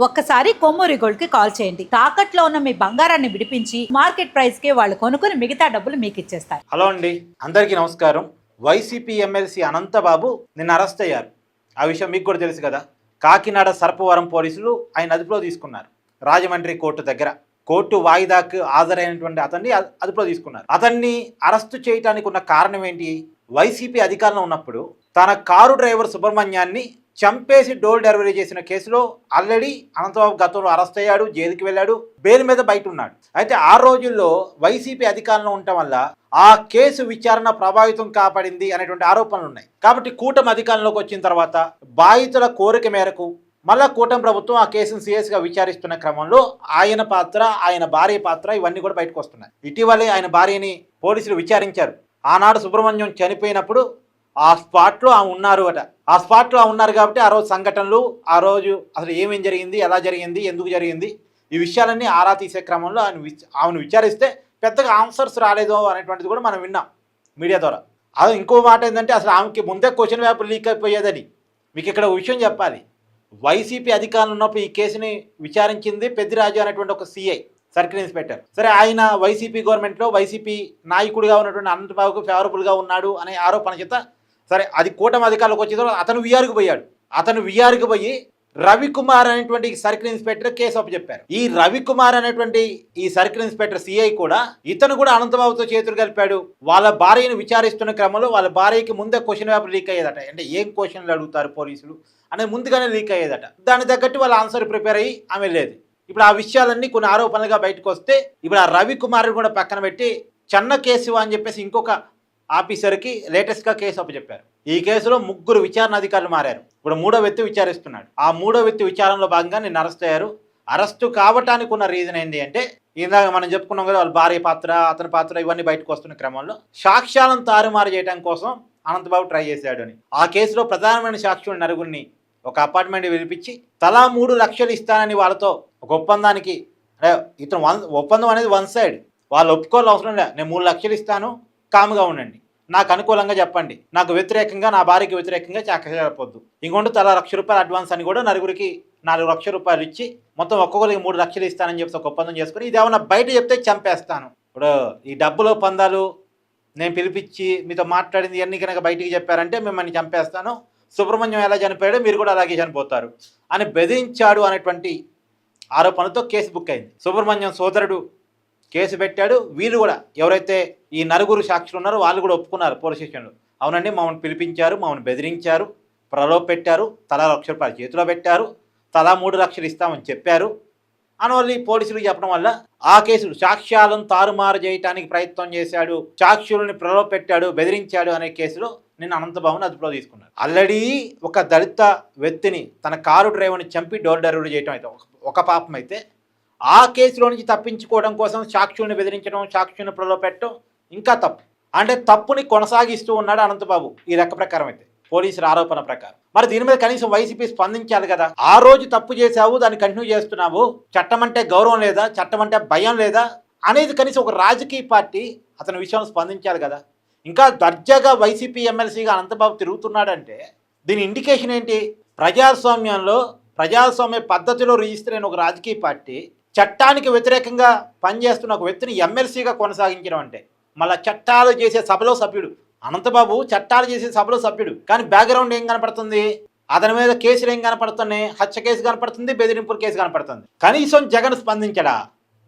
ఒక్కసారి కొమ్మూరి గోల్డ్ కి కాల్ చేయండి. తాకట్లో ఉన్న మీ బంగారాన్ని విడిపించి మార్కెట్ ప్రైస్ కి వాళ్ళు కొనుక్కుని మిగతా డబ్బులు మీకు ఇచ్చేస్తారు. హలో అండి, అందరికీ నమస్కారం. వైసీపీ ఎమ్మెల్సీ అనంతబాబు నిన్న అరెస్ట్ అయ్యారు. ఆ విషయం మీకు కూడా తెలుసు కదా. కాకినాడ సర్పవరం పోలీసులు ఆయన అదుపులో తీసుకున్నారు. రాజమండ్రి కోర్టు దగ్గర కోర్టు వాయిదాకు హాజరైనటువంటి అతన్ని అదుపులో తీసుకున్నారు. అతన్ని అరెస్టు చేయడానికి ఉన్న కారణం ఏంటి? వైసీపీ అధికారంలో ఉన్నప్పుడు తన కారు డ్రైవర్ సుబ్రహ్మణ్యాన్ని చంపేసి డోర్ డెలివరీ చేసిన కేసులో ఆల్రెడీ అనంతబాబు గతంలో అరెస్ట్ అయ్యాడు, జైలుకి వెళ్ళాడు, బెయిల్ మీద బయట ఉన్నాడు. అయితే ఆ రోజుల్లో వైసీపీ అధికారంలో ఉండటం వల్ల ఆ కేసు విచారణ ప్రభావితం కాపాడింది అనేటువంటి ఆరోపణలు ఉన్నాయి. కాబట్టి కూటమి అధికారంలోకి వచ్చిన తర్వాత బాధితుల కోరిక మేరకు మళ్ళా కూటమి ప్రభుత్వం ఆ కేసును సీరియస్గా విచారిస్తున్న క్రమంలో ఆయన పాత్ర, ఆయన భార్య పాత్ర ఇవన్నీ కూడా బయటకు వస్తున్నాయి. ఇటీవలే ఆయన భార్యని పోలీసులు విచారించారు. ఆనాడు సుబ్రహ్మణ్యం చనిపోయినప్పుడు ఆ స్పాట్లో ఆమె ఉన్నారు అట. ఆ స్పాట్లో ఉన్నారు కాబట్టి ఆ రోజు సంఘటనలు, ఆ రోజు అసలు ఏమేం జరిగింది, ఎలా జరిగింది, ఎందుకు జరిగింది, ఈ విషయాలన్నీ ఆరా తీసే క్రమంలో ఆమెను విచారిస్తే పెద్దగా ఆన్సర్స్ రాలేదు అనేటువంటిది కూడా మనం విన్నాం మీడియా ద్వారా. అది ఇంకో మాట ఏంటంటే అసలు ఆమెకి ముందే క్వశ్చన్ పేపర్ లీక్ అయిపోయేదని. మీకు ఇక్కడ ఒక విషయం చెప్పాలి. వైసీపీ అధికారంలో ఉన్నప్పుడు ఈ కేసుని విచారించింది పెద్దిరాజు అనేటువంటి ఒక సిఐ, సర్కిల్ ఇన్స్పెక్టర్. సరే, ఆయన వైసీపీ గవర్నమెంట్లో వైసీపీ నాయకుడిగా ఉన్నటువంటి అనంతబాబుకు ఫేవరబుల్గా ఉన్నాడు అనే ఆరోపణ చేత సరే అది కూటమి అధికారులకు వచ్చిన తర్వాత అతను విఆర్కి పోయాడు. అతను విఆర్కి పోయి రవికుమార్ అనేటువంటి సర్కిల్ ఇన్స్పెక్టర్ కేసు అప్పచెప్పారు. ఈ రవికుమార్ అనేటువంటి ఈ సర్కిల్ ఇన్స్పెక్టర్ సిఐ కూడా ఇతను కూడా అనంతబాబుతో చేతులు కలిపాడు. వాళ్ళ భార్యను విచారిస్తున్న క్రమంలో వాళ్ళ భార్యకి ముందే క్వశ్చన్ పేపర్ లీక్ అయ్యేదట. అంటే ఏం క్వశ్చన్లు అడుగుతారు పోలీసులు అనేది ముందుగానే లీక్ అయ్యేదట. దాని తగ్గట్టు వాళ్ళ ఆన్సర్ ప్రిపేర్ అయ్యి ఆమె లేదు. ఇప్పుడు ఆ విషయాలన్నీ కొన్ని ఆరోపణలుగా బయటకు వస్తే ఇప్పుడు ఆ రవికుమార్ కూడా పక్కన పెట్టి చెన్న కేసు అని చెప్పేసి ఇంకొక ఆఫీసర్కి లేటెస్ట్గా కేసు అప్పచెప్పారు. ఈ కేసులో 3 విచారణ అధికారులు మారారు. ఇప్పుడు 3వ వ్యక్తి విచారిస్తున్నాడు. ఆ 3వ వ్యక్తి విచారణలో భాగంగా నిన్న అరెస్ట్ అయ్యారు. అరెస్టు కావటానికి ఉన్న రీజన్ ఏంటి అంటే ఇందాక మనం చెప్పుకున్నాం కదా, వాళ్ళ భార్య పాత్ర, అతని పాత్ర ఇవన్నీ బయటకు వస్తున్న క్రమంలో సాక్ష్యాలను తారుమారు చేయడం కోసం అనంతబాబు ట్రై చేశాడు అని. ఆ కేసులో ప్రధానమైన సాక్షులు నలుగురిని ఒక అపార్ట్మెంట్ పిలిపించి తలా 3 లక్షలు ఇస్తానని వాళ్ళతో ఒక ఒప్పందానికి, ఇతను ఒప్పందం అనేది వన్ సైడ్, వాళ్ళు ఒప్పుకోవాలి అవసరం లేదు. నేను 3 లక్షలు ఇస్తాను, కాముగా ఉండండి, నాకు అనుకూలంగా చెప్పండి, నాకు వ్యతిరేకంగా, నా భార్యకి వ్యతిరేకంగా చెప్పొద్దు, ఇంకొంటే తలా ₹1,00,000 అడ్వాన్స్ అని కూడా నలుగురికి ₹4 లక్షలు ఇచ్చి మొత్తం ఒక్కొక్కరికి 3 లక్షలు ఇస్తానని చెప్పి ఒక ఒప్పందం చేసుకుని ఇది ఏమన్నా బయట చెప్తే చంపేస్తాను. ఇప్పుడు ఈ డబ్బులో పందాలు నేను పిలిపించి మీతో మాట్లాడింది ఇవన్నీ కనుక బయటికి చెప్పారంటే మిమ్మల్ని చంపేస్తాను, సుబ్రహ్మణ్యం ఎలా చనిపోయాడో మీరు కూడా అలాగే చనిపోతారు అని బెదిరించాడు అనేటువంటి ఆరోపణతో కేసు బుక్ అయింది. సుబ్రహ్మణ్యం సోదరుడు కేసు పెట్టాడు. వీళ్ళు కూడా ఎవరైతే ఈ నలుగురు సాక్షులు ఉన్నారో వాళ్ళు కూడా ఒప్పుకున్నారు పోలీస్ స్టేషన్లో. అవునండి, మమ్మల్ని పిలిపించారు, మమ్మల్ని బెదిరించారు, ప్రలోభ పెట్టారు, తలా ₹1,00,000 చేతిలో పెట్టారు, తలా 3 లక్షలు ఇస్తామని చెప్పారు అని వాళ్ళు పోలీసులు చెప్పడం వల్ల ఆ కేసులు సాక్ష్యాలను తారుమారు చేయడానికి ప్రయత్నం చేశాడు, సాక్షులని ప్రలోభ పెట్టాడు, బెదిరించాడు అనే కేసులో నిన్న అనంతబాబుని అదుపులో తీసుకున్నారు. ఆల్రెడీ ఒక దళిత వ్యక్తిని తన కారు డ్రైవర్ని చంపి డోర్ డెలివరీ చేయడం అయితే ఒక పాపం అయితే, ఆ కేసులో నుంచి తప్పించుకోవడం కోసం సాక్షుల్ని బెదిరించడం, సాక్షుల్ని ప్రలోభ పెట్టడం ఇంకా తప్పు. అంటే తప్పుని కొనసాగిస్తూ ఉన్నాడు అనంతబాబు ఈ లెక్క ప్రకారం అయితే, పోలీసుల ఆరోపణ ప్రకారం. మరి దీని మీద కనీసం వైసీపీ స్పందించాలి కదా. ఆ రోజు తప్పు చేశావు, దాన్ని కంటిన్యూ చేస్తున్నావు, చట్టం అంటే గౌరవం లేదా, చట్టం అంటే భయం లేదా అనేది కనీసం ఒక రాజకీయ పార్టీ అతని విషయంలో స్పందించాలి కదా. ఇంకా దర్జాగా వైసీపీ ఎమ్మెల్సీగా అనంతబాబు తిరుగుతున్నాడంటే దీని ఇండికేషన్ ఏంటి? ప్రజాస్వామ్యంలో ప్రజాస్వామ్య పద్ధతిలో రిజిస్టర్ అయిన ఒక రాజకీయ పార్టీ చట్టానికి వ్యతిరేకంగా పనిచేస్తున్న ఒక వ్యక్తిని ఎమ్మెల్సీగా కొనసాగించడం అంటే, మళ్ళీ చట్టాలు చేసే సభలో సభ్యుడు అనంతబాబు, చట్టాలు చేసే సభలో సభ్యుడు, కానీ బ్యాక్గ్రౌండ్ ఏం కనపడుతుంది? అతని మీద కేసులు ఏం కనపడుతున్నాయి? హత్య కేసు కనపడుతుంది, బెదిరింపుల కేసు కనపడుతుంది. కనీసం జగన్ స్పందించడా?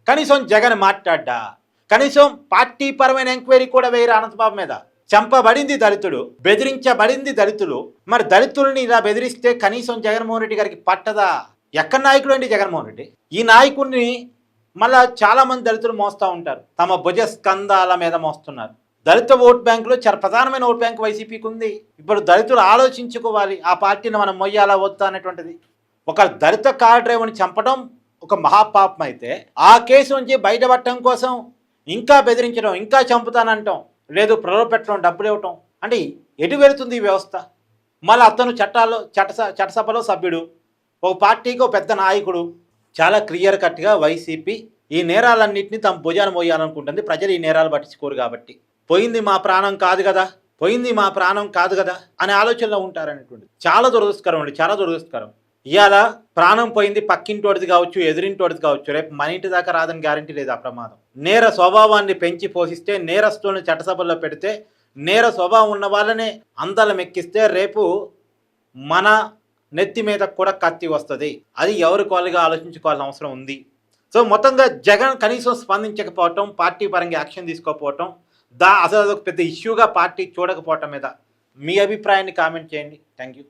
కనీసం జగన్ మాట్లాడ్డా? కనీసం పార్టీ పరమైన ఎంక్వైరీ కూడా వేయరు అనంతబాబు మీద. చంపబడింది దళితుడు, బెదిరించబడింది దళితులు. మరి దళితుల్ని ఇలా బెదిరిస్తే కనీసం జగన్మోహన్ రెడ్డి గారికి పట్టదా? ఎక్కడ నాయకుడు అండి జగన్మోహన్ రెడ్డి? ఈ నాయకుడిని మళ్ళా చాలామంది దళితులు మోస్తూ ఉంటారు, తమ భుజ స్కంధాల మీద మోస్తున్నారు. దళిత ఓట్ బ్యాంకులో చాలా ప్రధానమైన ఓట్ బ్యాంక్ వైసీపీకి ఉంది. ఇప్పుడు దళితులు ఆలోచించుకోవాలి, ఆ పార్టీని మనం మొయ్యాలా వద్దా అనేటువంటిది. ఒక దళిత కార్ డ్రైవర్ని చంపడం ఒక మహాపాపం అయితే, ఆ కేసు నుంచి బయటపడటం కోసం ఇంకా బెదిరించడం, ఇంకా చంపుతానంటాం, లేదు ప్రలోభ పెట్టడం, డబ్బులు ఇవ్వటం, అంటే ఎటు వెళుతుంది ఈ వ్యవస్థ? మళ్ళీ అతను చట్టసభలో సభ్యుడు, ఒక పార్టీకి ఒక పెద్ద నాయకుడు. చాలా క్లియర్ కట్గా వైసీపీ ఈ నేరాలన్నింటినీ తమ భుజాన్ని మోయాలనుకుంటుంది. ప్రజలు ఈ నేరాలు పట్టించుకోరు కాబట్టి, పోయింది మా ప్రాణం కాదు కదా, పోయింది మా ప్రాణం కాదు కదా అనే ఆలోచనలో ఉంటారనేటువంటిది చాలా దురదృష్టకరం అండి, చాలా దురదృష్టకరం. ఇవాళ ప్రాణం పోయింది పక్కింటోడిది కావచ్చు, ఎదురింటోడిది కావచ్చు, రేపు మన ఇంటి దాకా రాదని గ్యారంటీ లేదు ఆ ప్రమాదం. నేర స్వభావాన్ని పెంచి పోషిస్తే, నేరస్తులను చట్టసభల్లో పెడితే, నేర స్వభావం ఉన్న వాళ్ళనే అందలం ఎక్కిస్తే రేపు మన నెత్తి మీద కూడా కత్తి వస్తుంది. అది ఎవరి కాళ్ళుగా ఆలోచించుకోవాల్సిన అవసరం ఉంది. సో మొత్తంగా జగన్ కనీసం స్పందించకపోవటం, పార్టీ పరంగా యాక్షన్ తీసుకోకపోవటం, అసలు అదొక పెద్ద ఇష్యూగా పార్టీ చూడకపోవటం మీద మీ అభిప్రాయాన్ని కామెంట్ చేయండి. Thank you.